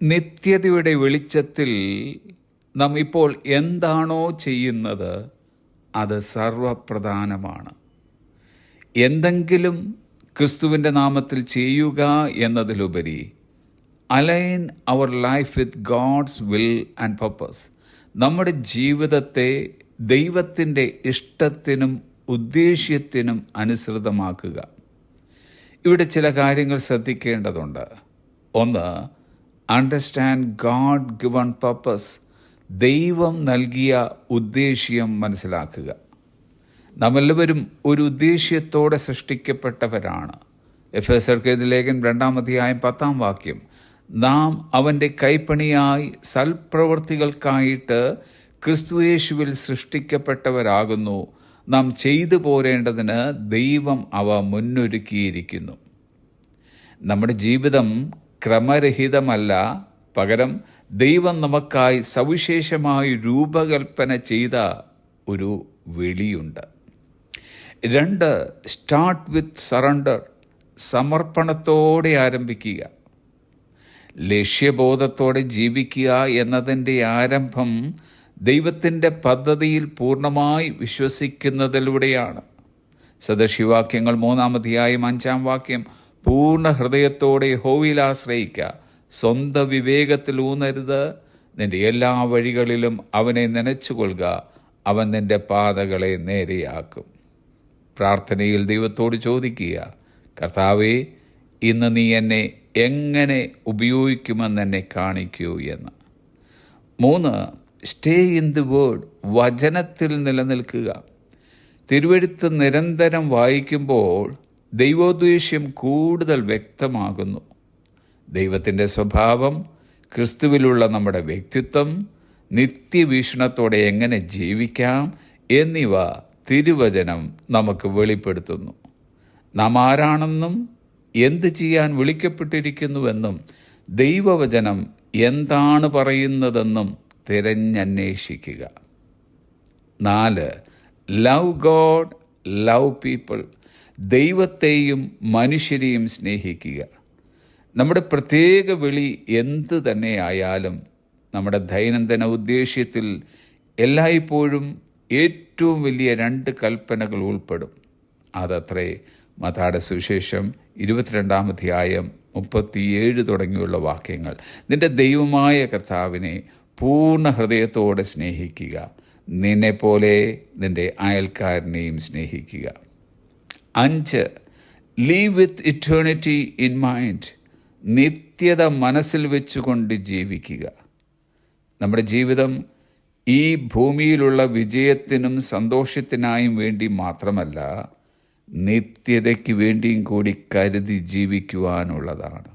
നിത്യതയുടെ വെളിച്ചത്തിൽ നാം ഇപ്പോൾ എന്താണോ ചെയ്യുന്നത് അത് സർവപ്രധാനമാണ്. എന്തെങ്കിലും ക്രിസ്തുവിൻ്റെ നാമത്തിൽ ചെയ്യുക എന്നതിലുപരി align our life with God's will and purpose, നമ്മുടെ ജീവിതത്തെ ദൈവത്തിൻ്റെ ഇഷ്ടത്തിനും ഉദ്ദേശ്യത്തിനും അനുസൃതമാക്കുക. ഇവിടെ ചില കാര്യങ്ങൾ ശ്രദ്ധിക്കേണ്ടതുണ്ട്. ഒന്ന്, അണ്ടർസ്റ്റാൻഡ് ഗോഡ് ഗിവൺ പർപ്പസ്, ദൈവം നൽകിയ ഉദ്ദേശ്യം മനസ്സിലാക്കുക. നാം എല്ലാവരും ഒരു ഉദ്ദേശ്യത്തോടെ സൃഷ്ടിക്കപ്പെട്ടവരാണ്. എഫേസ്യർക്ക് എഴുതിയ ലേഖനം 2-ാം അധ്യായം 10-ാം വാക്യം, നാം അവൻ്റെ കൈപ്പണിയായി സൽപ്രവൃത്തികൾക്കായിട്ട് ക്രിസ്തുയേശുവിൽ സൃഷ്ടിക്കപ്പെട്ടവരാകുന്നു, നാം ചെയ്തു പോരേണ്ടതിന് ദൈവം അവ മുന്നൊരുക്കിയിരിക്കുന്നു. നമ്മുടെ ജീവിതം ക്രമരഹിതമല്ല, പകരം ദൈവം നമുക്കായി സവിശേഷമായി രൂപകൽപ്പന ചെയ്ത ഒരു വിളിയുണ്ട്. 2, സ്റ്റാർട്ട് വിത്ത് സറണ്ടർ, സമർപ്പണത്തോടെ ആരംഭിക്കുക. ലക്ഷ്യബോധത്തോടെ ജീവിക്കുക എന്നതിൻ്റെ ആരംഭം ദൈവത്തിൻ്റെ പദ്ധതിയിൽ പൂർണ്ണമായി വിശ്വസിക്കുന്നതിലൂടെയാണ്. സദൃശവാക്യങ്ങൾ 3-ാം അധ്യായം 5-ാം വാക്യം, പൂർണ്ണ ഹൃദയത്തോടെ യഹോവയിൽ ആശ്രയിക്കുക, സ്വന്തം വിവേകത്തിൽ ഊന്നരുത്, നിന്റെ എല്ലാ വഴികളിലും അവനെ നനച്ചുകൊള്ളുക, അവൻ നിന്റെ പാതകളെ നേരെയാക്കും. പ്രാർത്ഥനയിൽ ദൈവത്തോട് ചോദിക്കുക, കർത്താവേ, ഇന്ന് നീ എന്നെ എങ്ങനെ ഉപയോഗിക്കുമെന്ന് എന്നെ കാണിക്കൂ എന്ന്. 3, സ്റ്റേ ഇൻ ദി വേർഡ്, വചനത്തിൽ നിലനിൽക്കുക. തിരുവെഴുത്ത് നിരന്തരം വായിക്കുമ്പോൾ ദൈവോദ്ദേശ്യം കൂടുതൽ വ്യക്തമാകുന്നു. ദൈവത്തിൻ്റെ സ്വഭാവം, ക്രിസ്തുവിലുള്ള നമ്മുടെ വ്യക്തിത്വം, നിത്യവീക്ഷണത്തോടെ എങ്ങനെ ജീവിക്കാം എന്നിവ തിരുവചനം നമുക്ക് വെളിപ്പെടുത്തുന്നു. നാം ആരാണെന്നും എന്ത് ചെയ്യാൻ വിളിക്കപ്പെട്ടിരിക്കുന്നുവെന്നും ദൈവവചനം എന്താണ് പറയുന്നതെന്നും തിരഞ്ഞന്വേഷിക്കുക. 4, ലവ് ഗോഡ്, ലവ് പീപ്പിൾ, ദൈവത്തെയും മനുഷ്യരെയും സ്നേഹിക്കുക. നമ്മുടെ പ്രത്യേക വിളി എന്തു തന്നെയായാലും നമ്മുടെ ദൈനംദിന ഉദ്ദേശ്യത്തിൽ എല്ലായ്പ്പോഴും ഏറ്റവും വലിയ 2 കൽപ്പനകൾ ഉൾപ്പെടും. അതത്രേ മത്തായിയുടെ സുവിശേഷം 22-ാം അധ്യായം 37 തുടങ്ങിയുള്ള വാക്യങ്ങൾ. നിന്റെ ദൈവമായ കർത്താവിനെ പൂർണ്ണ ഹൃദയത്തോടെ സ്നേഹിക്കുക, നിന്നെപ്പോലെ നിന്റെ അയൽക്കാരനെയും സ്നേഹിക്കുക. 5, leave with eternity in mind, നിത്യത മനസ്സിൽ വെച്ചുകൊണ്ട് ജീവിക്കുക. നമ്മുടെ ജീവിതം ഈ ഭൂമിയിലുള്ള വിജയത്തിനും സന്തോഷത്തിനായും വേണ്ടി മാത്രമല്ല, നിത്യതയ്ക്ക് വേണ്ടിയും കൂടി കരുതി ജീവിക്കുവാനുള്ളതാണ്.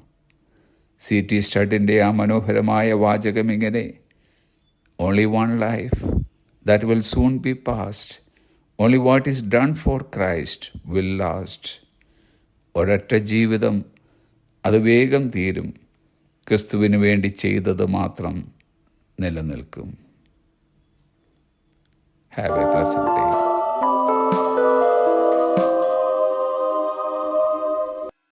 C.T. സ്റ്റഡിൻ്റെ ആ മനോഹരമായ വാചകം ഇങ്ങനെ, only one life that will soon be past, only what is done for Christ will last. ഒരൊറ്റ ജീവിതം, അത് വേഗം തീരും, ക്രിസ്തുവിന് വേണ്ടി ചെയ്തത് മാത്രം നിലനിൽക്കും. Have a blessed day.